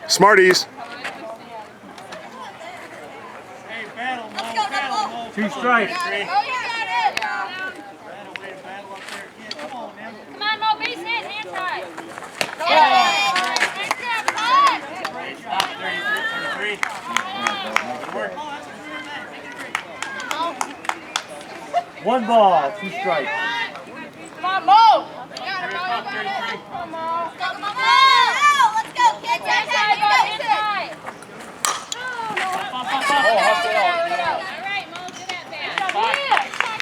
Smarties. Two strikes. Come on, Mo, base hit, hand tie. Stop, 33. One ball, two strikes.